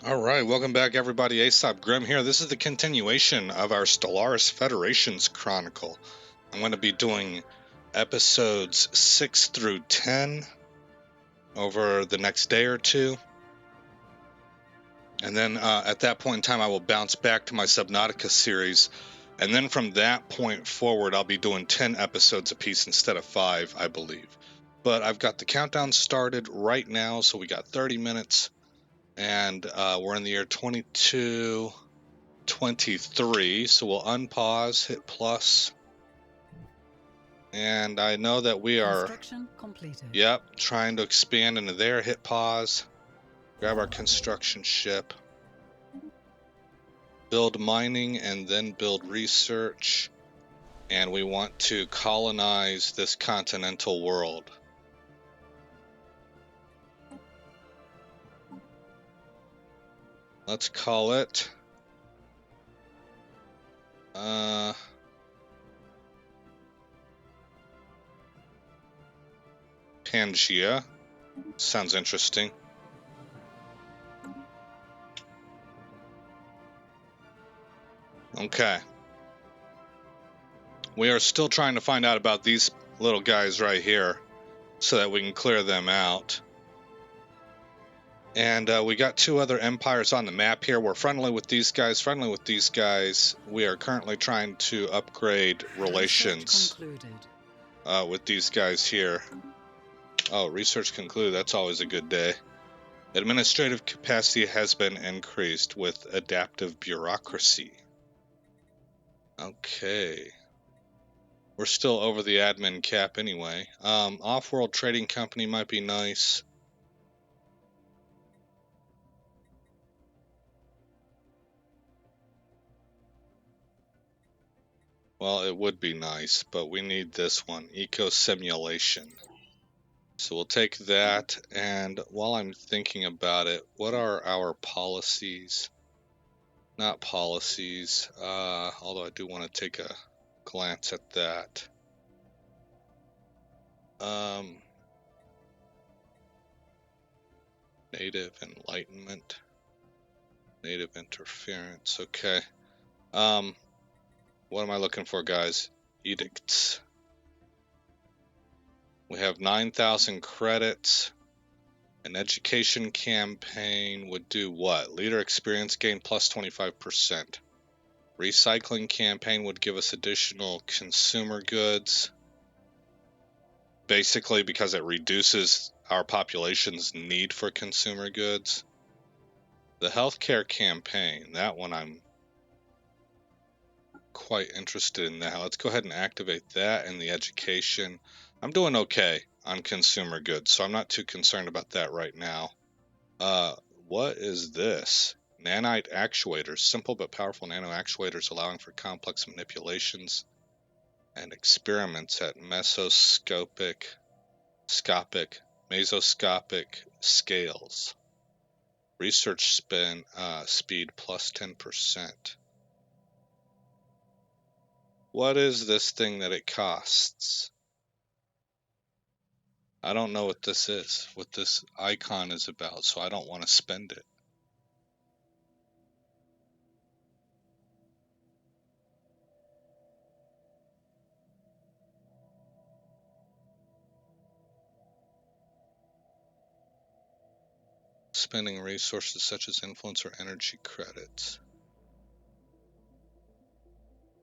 All right, welcome back, everybody. Aesop Grim here. This is the continuation of our Stellaris Federations Chronicle. I'm going to be doing episodes 6 through 10 over the next day or two. And then at that point in time, I will bounce back to my Subnautica series. And then from that point forward, I'll be doing 10 episodes apiece instead of 5, I believe. But I've got the countdown started right now, so we got 30 minutes. And we're in the year 2223, so we'll unpause, hit plus, and I know that we are Construction completed. trying to expand into there. Hit pause, grab our construction ship, build mining, and then build research, and we want to colonize this continental world. Let's call it Pangea. Sounds interesting. Okay. We are still trying to find out about these little guys right here so that we can clear them out. And we got 2 other empires on the map here. We're friendly with these guys, We are currently trying to upgrade relations with these guys here. Oh, research concluded. That's always a good day. Administrative capacity has been increased with adaptive bureaucracy. Okay. We're still over the admin cap anyway. Off-world trading company might be nice. Well, it would be nice, but we need this one, eco simulation. So we'll take that, and while I'm thinking about it, what are our policies? Not policies, although I do want to take a glance at that. Native enlightenment, native interference, okay. What am I looking for, guys? Edicts. We have 9,000 credits. An education campaign would do what? Leader experience gain plus 25%. Recycling campaign would give us additional consumer goods. Basically because it reduces our population's need for consumer goods. The healthcare campaign, that one I'm quite interested in now. Let's go ahead and activate that and the education. I'm doing okay on consumer goods, so I'm not too concerned about that right now. What is this? Nanite actuators. Simple but powerful nano actuators allowing for complex manipulations and experiments at mesoscopic scales. Research speed plus 10%. What is this thing that it costs? I don't know what this is, what this icon is about, so I don't want to spend it. Spending resources such as influence or energy credits.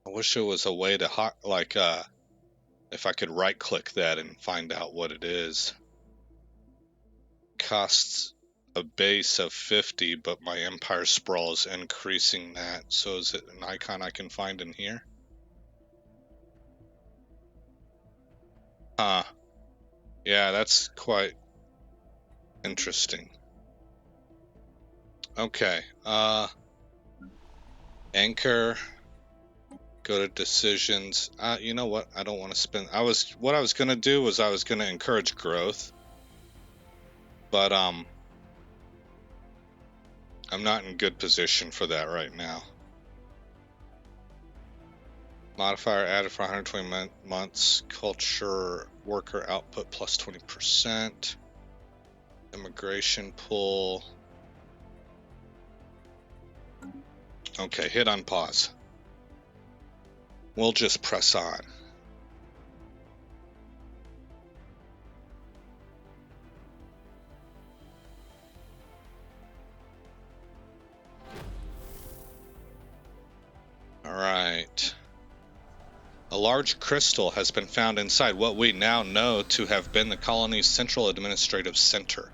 I wish there was a way to if I could right click that and find out what it is. Costs a base of 50, but my empire sprawl is increasing that. So is it an icon I can find in here? Yeah, that's quite interesting. Okay, anchor, go to decisions. You know what? I don't want to spend. What I was gonna do was I was gonna encourage growth, but I'm not in good position for that right now. Modifier added for 120 months. Culture worker output plus 20%. Immigration pool. Okay, hit on pause. We'll just press on. All right. A large crystal has been found inside what we now know to have been the colony's central administrative center.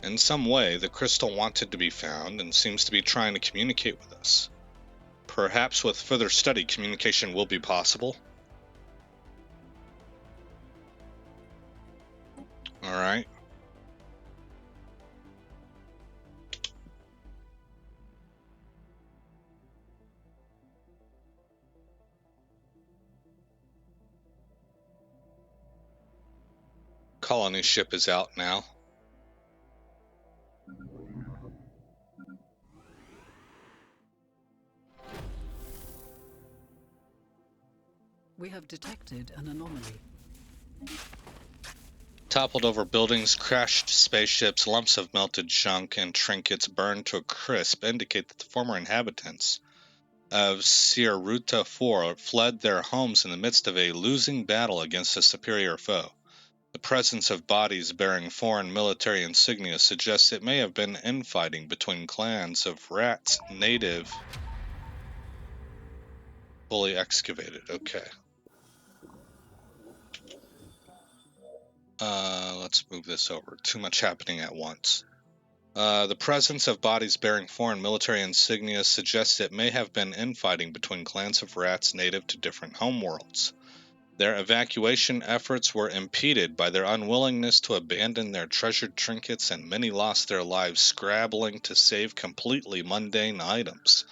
In some way, the crystal wanted to be found and seems to be trying to communicate with us. Perhaps with further study, communication will be possible. All right. Colony ship is out now. We have detected an anomaly. Toppled over buildings, crashed spaceships, lumps of melted junk, and trinkets burned to a crisp indicate that the former inhabitants of Sierruta 4 fled their homes in the midst of a losing battle against a superior foe. The presence of bodies bearing foreign military insignia suggests it may have been infighting between clans of rats native. Fully excavated. Okay. Let's move this over. Too much happening at once. The presence of bodies bearing foreign military insignia suggests it may have been infighting between clans of rats native to different homeworlds. Their evacuation efforts were impeded by their unwillingness to abandon their treasured trinkets, and many lost their lives scrabbling to save completely mundane items.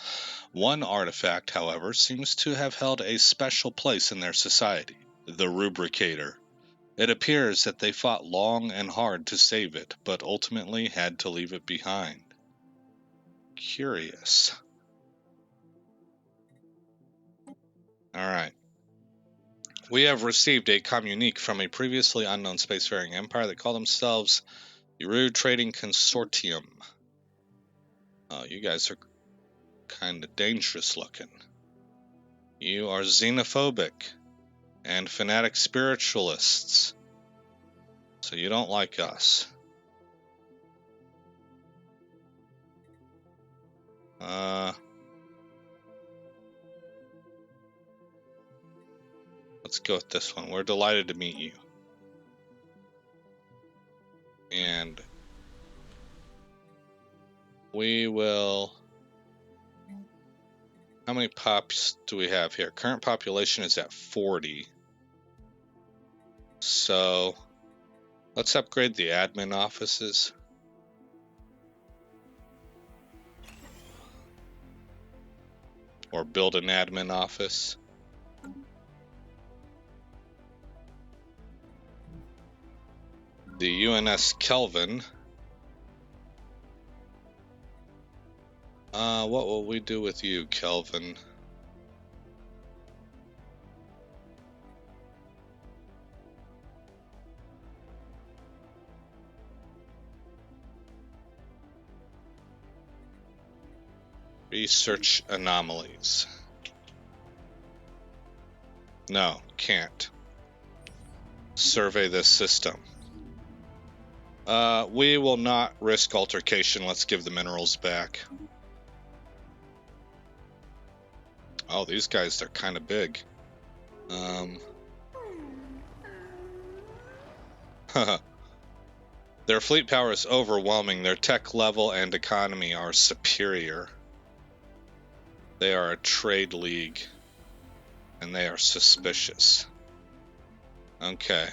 One artifact, however, seems to have held a special place in their society, the Rubricator. It appears that they fought long and hard to save it, but ultimately had to leave it behind. Curious. Alright. We have received a communique from a previously unknown spacefaring empire that call themselves Uru Trading Consortium. Oh, you guys are kind of dangerous looking. You are xenophobic and fanatic spiritualists. So you don't like us. Let's go with this one. We're delighted to meet you. And we will... How many pops do we have here? Current population is at 40. So let's upgrade the admin offices. Or build an admin office. The UNS Kelvin. What will we do with you, Kelvin? Research anomalies. No, can't. Survey this system. We will not risk altercation. Let's give the minerals back. Oh, these guys, they're kind of big. Their fleet power is overwhelming. Their tech level and economy are superior. They are a trade league. And they are suspicious. Okay.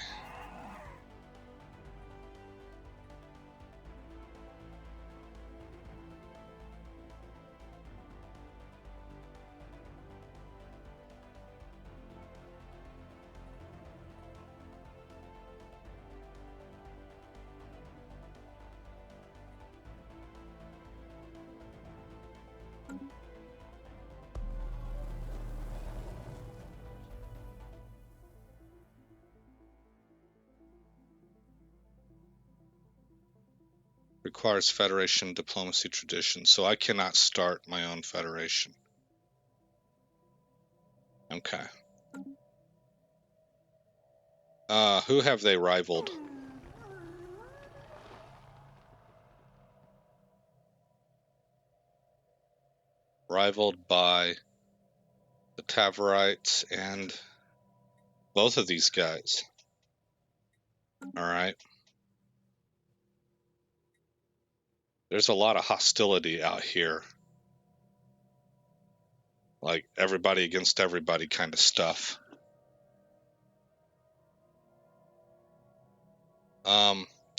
Requires Federation diplomacy tradition, so I cannot start my own Federation. Okay. Who have they rivaled? Rivaled by the Tavarites and both of these guys. Alright. There's a lot of hostility out here. Like everybody against everybody kind of stuff.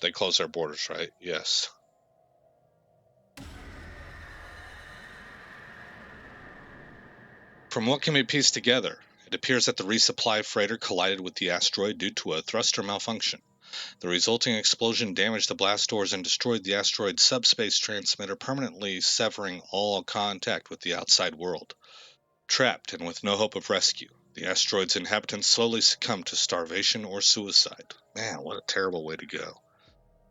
They close their borders, right? Yes. From what can be pieced together, it appears that the resupply freighter collided with the asteroid due to a thruster malfunction. The resulting explosion damaged the blast doors and destroyed the asteroid's subspace transmitter, permanently severing all contact with the outside world. Trapped and with no hope of rescue, the asteroid's inhabitants slowly succumbed to starvation or suicide. Man, what a terrible way to go.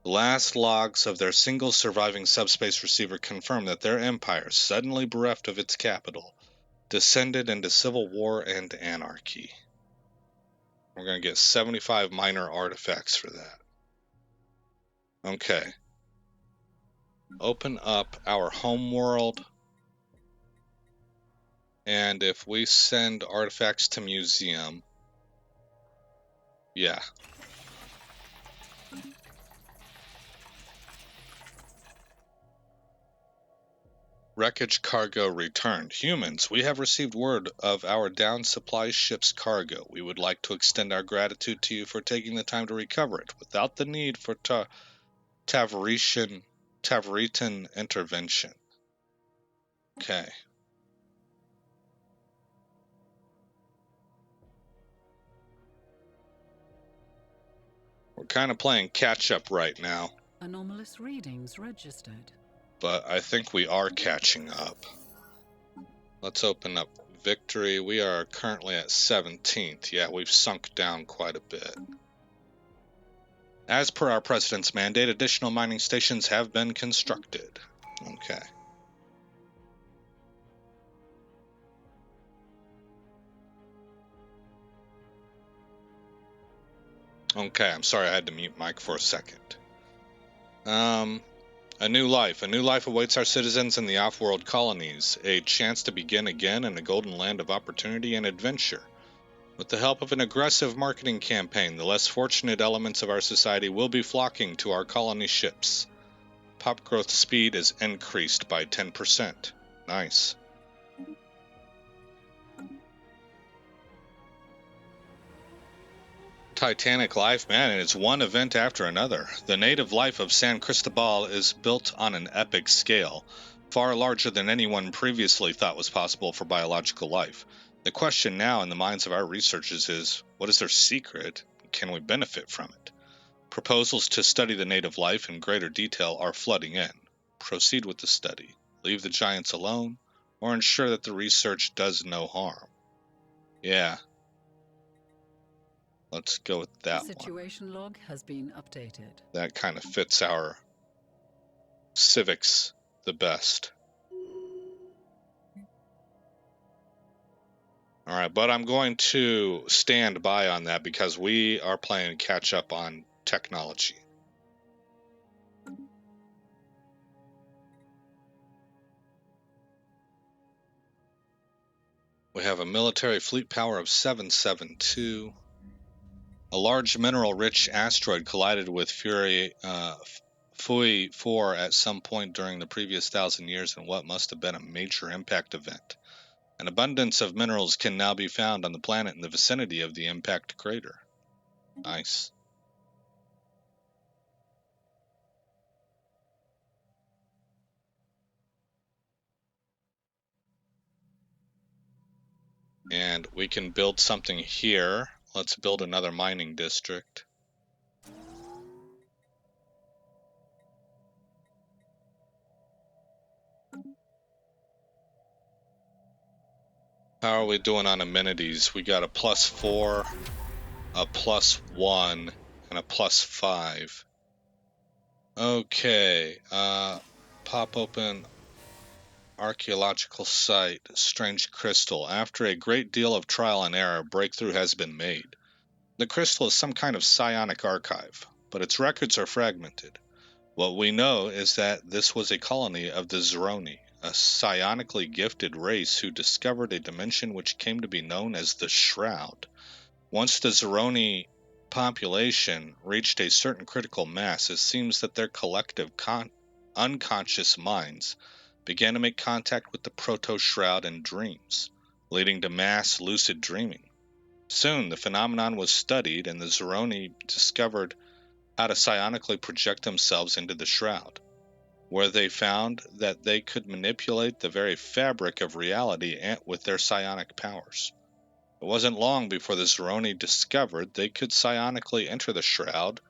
The last logs of their single surviving subspace receiver confirm that their empire, suddenly bereft of its capital, descended into civil war and anarchy. We're going to get 75 minor artifacts for that. Okay. Open up our home world. And if we send artifacts to museum, yeah. Wreckage cargo returned. Humans, we have received word of our down supply ship's cargo. We would like to extend our gratitude to you for taking the time to recover it without the need for Tavaritan intervention. Okay. We're kind of playing catch up right now. Anomalous readings registered. But I think we are catching up. Let's open up victory. We are currently at 17th. Yeah, we've sunk down quite a bit. As per our president's mandate, additional mining stations have been constructed. Okay. Okay, I'm sorry I had to mute Mike for a second. A new life. A new life awaits our citizens in the off-world colonies. A chance to begin again in a golden land of opportunity and adventure. With the help of an aggressive marketing campaign, the less fortunate elements of our society will be flocking to our colony ships. Pop growth speed is increased by 10%. Nice. Titanic life, man, and it's one event after another. The native life of San Cristobal is built on an epic scale, far larger than anyone previously thought was possible for biological life. The question now in the minds of our researchers is, what is their secret? Can we benefit from it? Proposals to study the native life in greater detail are flooding in. Proceed with the study, leave the giants alone, or ensure that the research does no harm. Yeah. Let's go with that one. The situation log has been updated. That kind of fits our civics the best. All right, but I'm going to stand by on that because we are playing catch up on technology. We have a military fleet power of 772. A large mineral-rich asteroid collided with Fui 4 at some point during the previous 1,000 years in what must have been a major impact event. An abundance of minerals can now be found on the planet in the vicinity of the impact crater. Nice. And we can build something here. Let's build another mining district. How are we doing on amenities? We got a +4, a +1, and a +5. Okay, pop open archaeological site, strange crystal. After a great deal of trial and error, breakthrough has been made. The crystal is some kind of psionic archive, but its records are fragmented. What we know is that this was a colony of the Zeroni, a psionically gifted race who discovered a dimension which came to be known as the Shroud. Once the Zeroni population reached a certain critical mass, it seems that their collective unconscious minds began to make contact with the proto-shroud in dreams, leading to mass lucid dreaming. Soon, the phenomenon was studied, and the Zeroni discovered how to psionically project themselves into the shroud, where they found that they could manipulate the very fabric of reality with their psionic powers. It wasn't long before the Zeroni discovered they could psionically enter the shroud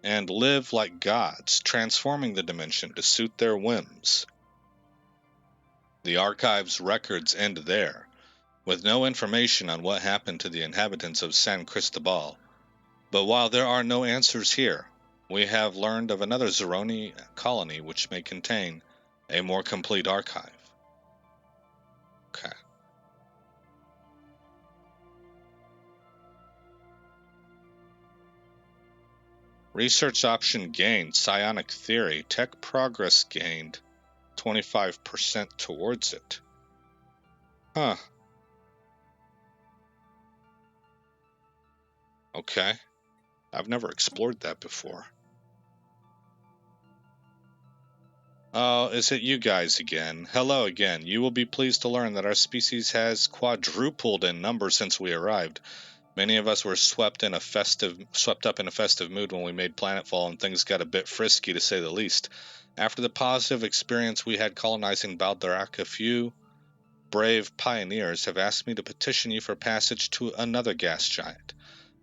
and live like gods, transforming the dimension to suit their whims. The archive's records end there, with no information on what happened to the inhabitants of San Cristobal. But while there are no answers here, we have learned of another Zeroni colony which may contain a more complete archive. Okay. Research option gained, psionic theory, tech progress gained, 25% towards it. Huh. Okay. I've never explored that before. Oh, is it you guys again? Hello again. You will be pleased to learn that our species has quadrupled in number since we arrived. Many of us were swept up in a festive mood when we made planetfall, and things got a bit frisky to say the least. After the positive experience we had colonizing Baldarak, a few brave pioneers have asked me to petition you for passage to another gas giant.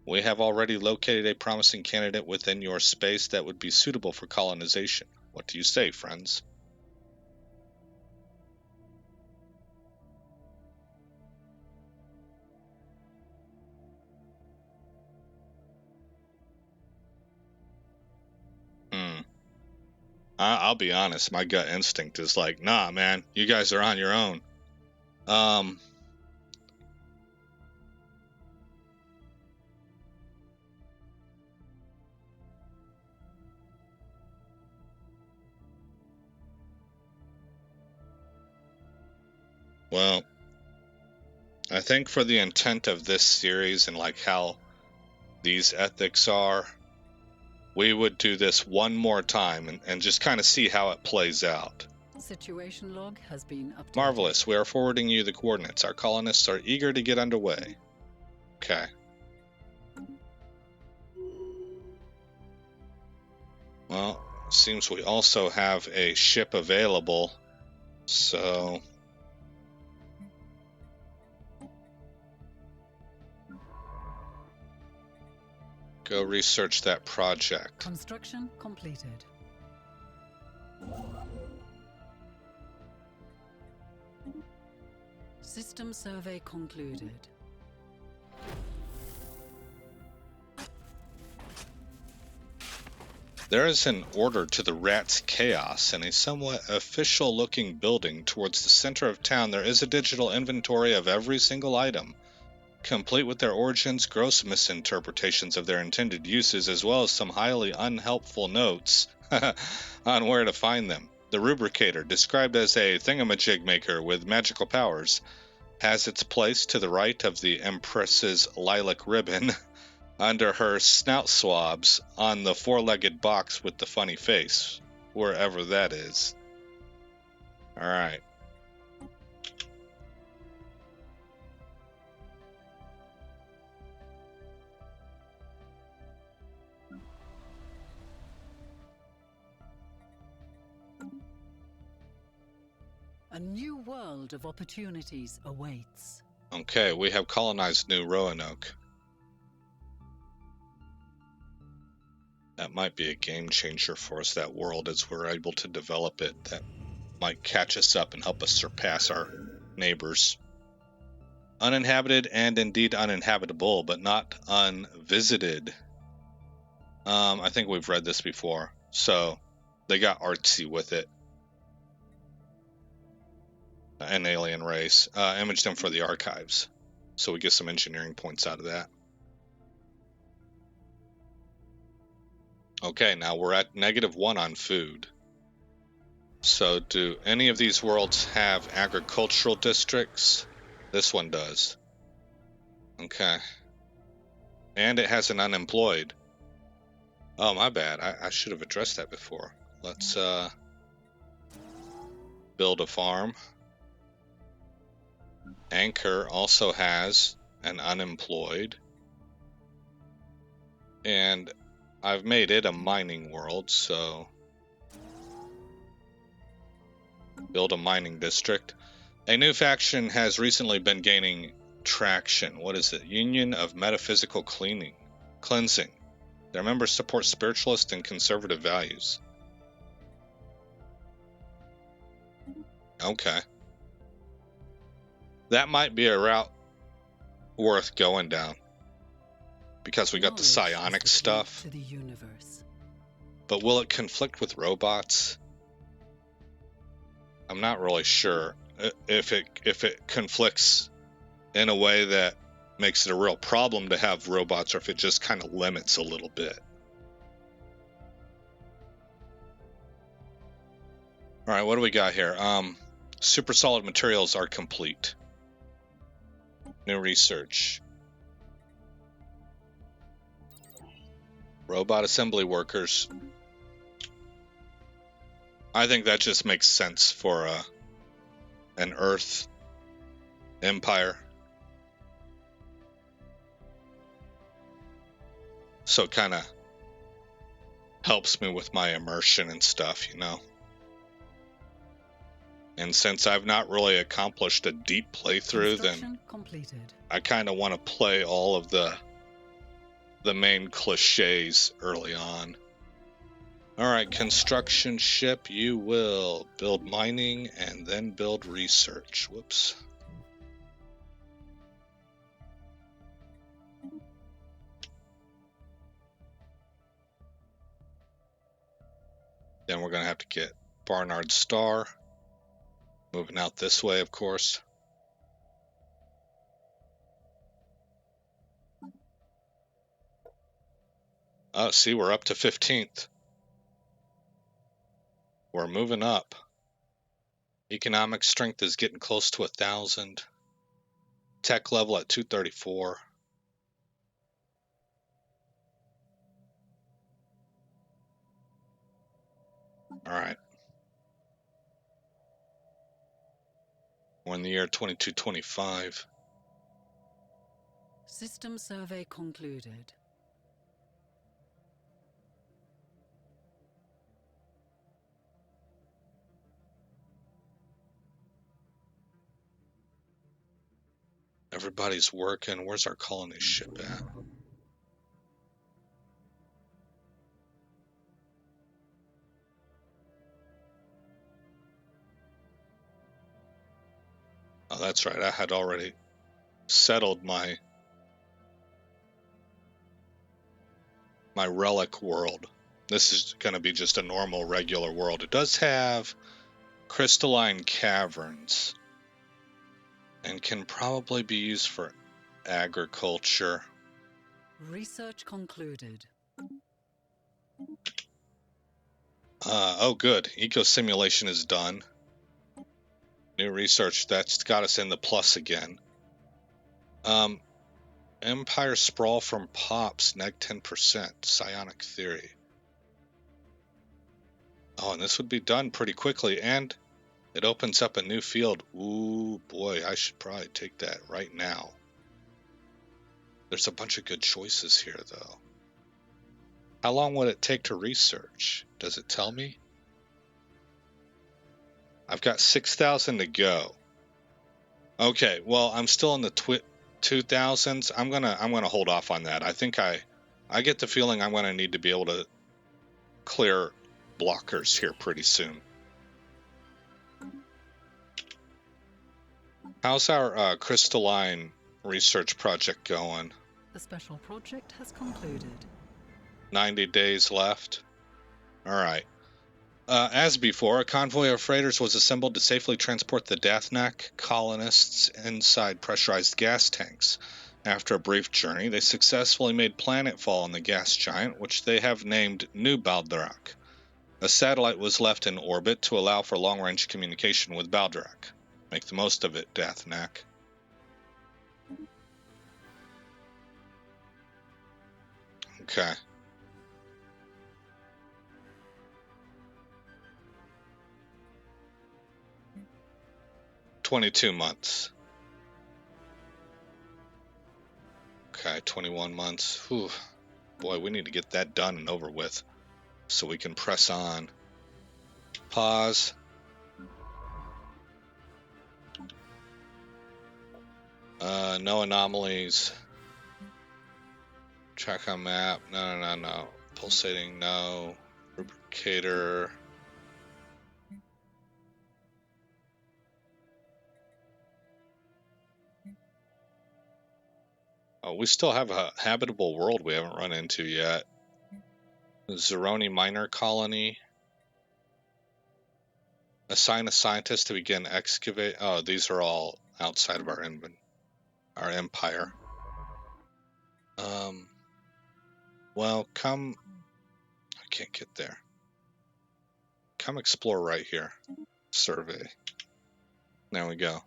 We have already located a promising candidate within your space that would be suitable for colonization. What do you say, friends? Hmm. I'll be honest, my gut instinct is like, nah, man, you guys are on your own. Well, I think for the intent of this series and like how these ethics are, we would do this one more time and just kind of see how it plays out. Situation log has been updated. Marvelous. We are forwarding you the coordinates. Our colonists are eager to get underway. Okay. Well, seems we also have a ship available, so go research that project. Construction completed. System survey concluded. There is an order to the Rat's Chaos in a somewhat official-looking building towards the center of town. There is a digital inventory of every single item, complete with their origins, gross misinterpretations of their intended uses, as well as some highly unhelpful notes on where to find them. The Rubricator, described as a thingamajig maker with magical powers, has its place to the right of the Empress's lilac ribbon under her snout swabs on the four-legged box with the funny face, wherever that is. All right. A new world of opportunities awaits. Okay, we have colonized New Roanoke. That might be a game changer for us, that world, as we're able to develop it. That might catch us up and help us surpass our neighbors. Uninhabited and indeed uninhabitable, but not unvisited. I think we've read this before. So they got artsy with it. An alien race. Image them for the archives. So we get some engineering points out of that. Okay, now we're at -1 on food. So do any of these worlds have agricultural districts? This one does. Okay. And it has an unemployed. Oh, my bad. I should have addressed that before. Let's build a farm. Anchor also has an unemployed. And I've made it a mining world, so build a mining district. A new faction has recently been gaining traction. What is it? Union of Metaphysical Cleansing. Their members support spiritualist and conservative values. Okay. That might be a route worth going down. Because we got the psionic stuff. To the universe. But will it conflict with robots? I'm not really sure. If it conflicts in a way that makes it a real problem to have robots, or if it just kind of limits a little bit. All right, what do we got here? Super solid materials are complete. New research. Robot assembly workers. I think that just makes sense for an Earth empire. So it kind of helps me with my immersion and stuff, you know. And since I've not really accomplished a deep playthrough, then completed. I kind of want to play all of the main cliches early on. All right, construction ship, you will build mining and then build research. Whoops. Then we're going to have to get Barnard Star. Moving out this way, of course. Oh, see, we're up to 15th. We're moving up. Economic strength is getting close to 1,000. Tech level at 234. All right. We're in the year 2225. System survey concluded. Everybody's working. Where's our colony ship at? Oh, that's right. I had already settled my relic world. This is going to be just a normal, regular world. It does have crystalline caverns and can probably be used for agriculture. Research concluded. Oh, good. Eco simulation is done. New research, that's got us in the plus again. Empire sprawl from pops, neg 10%. Psionic theory. Oh, and this would be done pretty quickly, and it opens up a new field. Ooh, boy, I should probably take that right now. There's a bunch of good choices here, though. How long would it take to research? Does it tell me? I've got 6,000 to go. Okay, well, I'm still in the 2000s. I'm gonna hold off on that. I think I get the feeling I'm gonna need to be able to clear blockers here pretty soon. How's our crystalline research project going? The special project has concluded. 90 days left. All right. As before, a convoy of freighters was assembled to safely transport the Dathnak colonists inside pressurized gas tanks. After a brief journey, they successfully made planetfall on the gas giant, which they have named New Balderak. A satellite was left in orbit to allow for long-range communication with Balderak. Make the most of it, Dathnak. Okay. 22 months. Okay, 21 months. Whew. Boy, we need to get that done and over with so we can press on. Pause. No anomalies. Track on map. No. Pulsating, no. Rubricator. Oh, we still have a habitable world we haven't run into yet. Zeroni minor colony. Assign a scientist to begin excavate. Oh, these are all outside of our empire. Well, come. I can't get there. Come explore right here. Survey. There we go.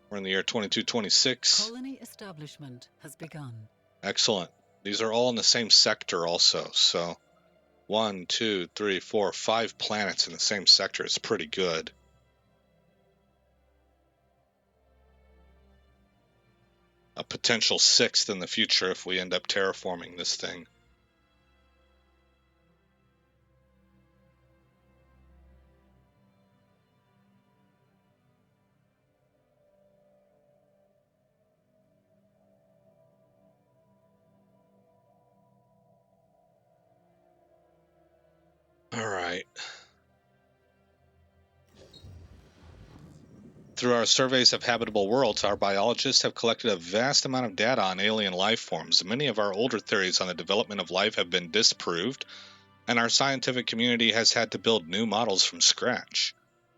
We're in the year 2226. Colony establishment has begun. Excellent. These are all in the same sector also, so 1, 2, 3, 4, 5 planets in the same sector is pretty good. A potential 6th in the future if we end up terraforming this thing. All right. Through our surveys of habitable worlds, our biologists have collected a vast amount of data on alien life forms. Many of our older theories on the development of life have been disproved, and our scientific community has had to build new models from scratch.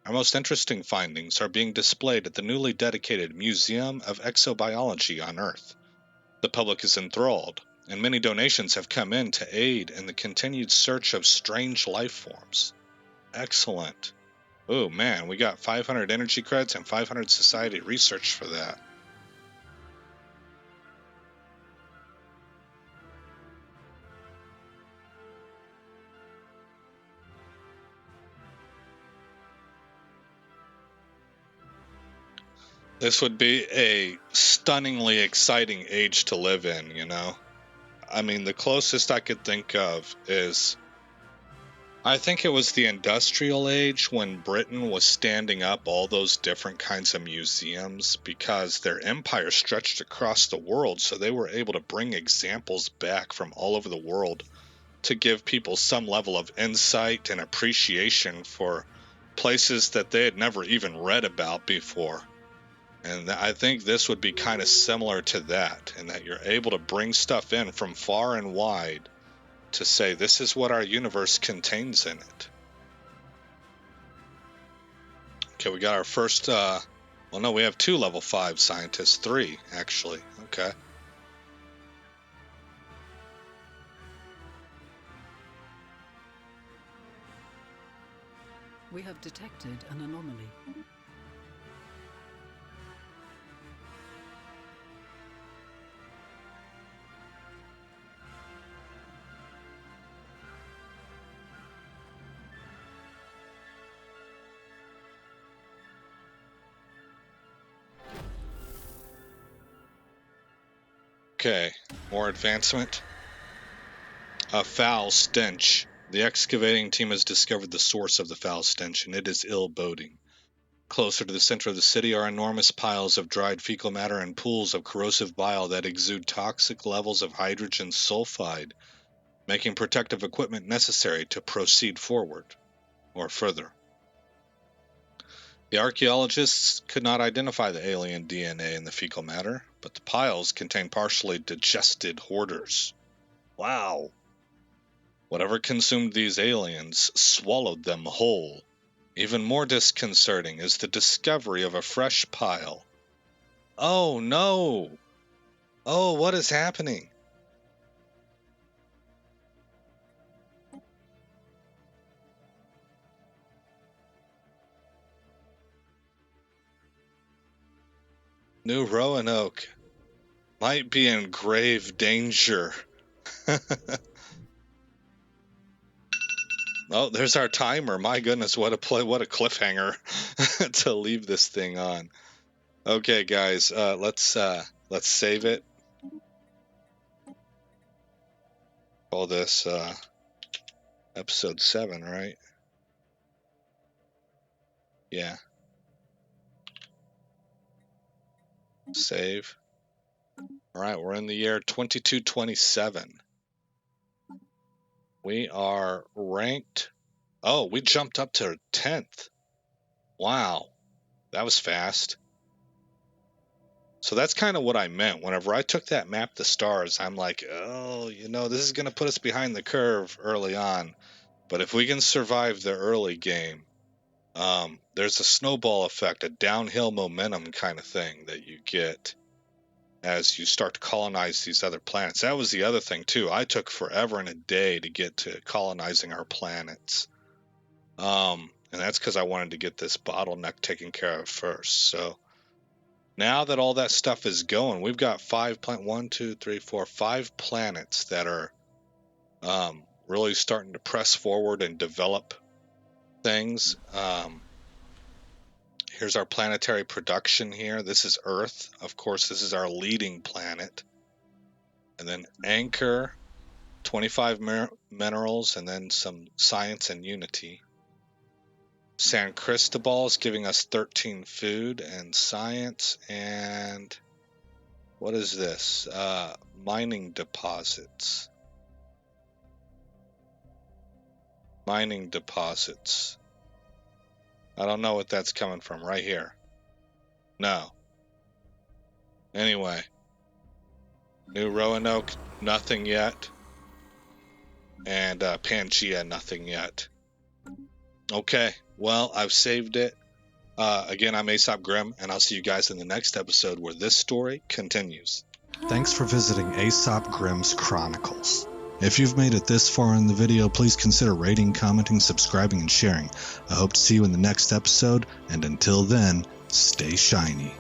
Our most interesting findings are being displayed at the newly dedicated Museum of Exobiology on Earth. The public is enthralled, and many donations have come in to aid in the continued search of strange life forms. Excellent. Oh man, we got 500 energy credits and 500 society research for that. This would be a stunningly exciting age to live in, you know? I mean, the closest I could think of is, I think it was the industrial age when Britain was standing up all those different kinds of museums because their empire stretched across the world, so they were able to bring examples back from all over the world to give people some level of insight and appreciation for places that they had never even read about before. And I think this would be kind of similar to that, in that you're able to bring stuff in from far and wide to say this is what our universe contains in it. Okay, we got our first, well, no, we have 2 level 5 scientists, 3, actually. Okay. We have detected an anomaly. Okay, more advancement. A foul stench. The excavating team has discovered the source of the foul stench, and it is ill-boding. Closer to the center of the city are enormous piles of dried fecal matter and pools of corrosive bile that exude toxic levels of hydrogen sulfide, making protective equipment necessary to proceed forward, or further. The archaeologists could not identify the alien DNA in the fecal matter, but the piles contain partially digested hoarders. Wow. Whatever consumed these aliens swallowed them whole. Even more disconcerting is the discovery of a fresh pile. Oh no! Oh, what is happening? New Roanoke might be in grave danger. Oh, there's our timer. My goodness, what a cliffhanger to leave this thing on. Okay, guys, let's save it. Call this episode 7, right? Yeah. Save. All right, we're in the year 2227. We are ranked. Oh, we jumped up to 10th. Wow, that was fast. So that's kind of what I meant. Whenever I took that map to stars, I'm like, oh, this is going to put us behind the curve early on. But if we can survive the early game, there's a snowball effect, a downhill momentum kind of thing that you get as you start to colonize these other planets. That was the other thing, too. I took forever and a day to get to colonizing our planets. And that's because I wanted to get this bottleneck taken care of first. So now that all that stuff is going, we've got 5 planets that are really starting to press forward and develop things. Here's our planetary production here. This is Earth. Of course, this is our leading planet. And then Anchor, 25 minerals, and then some science and unity. San Cristobal is giving us 13 food and science. And what is this? Mining deposits. Mining deposits. I don't know what that's coming from right here. No. Anyway. New Roanoke, nothing yet. And Pangea, nothing yet. Okay, well, I've saved it. Again, I'm Aesop Grimm, and I'll see you guys in the next episode where this story continues. Thanks for visiting Aesop Grimm's Chronicles. If you've made it this far in the video, please consider rating, commenting, subscribing, and sharing. I hope to see you in the next episode, and until then, stay shiny.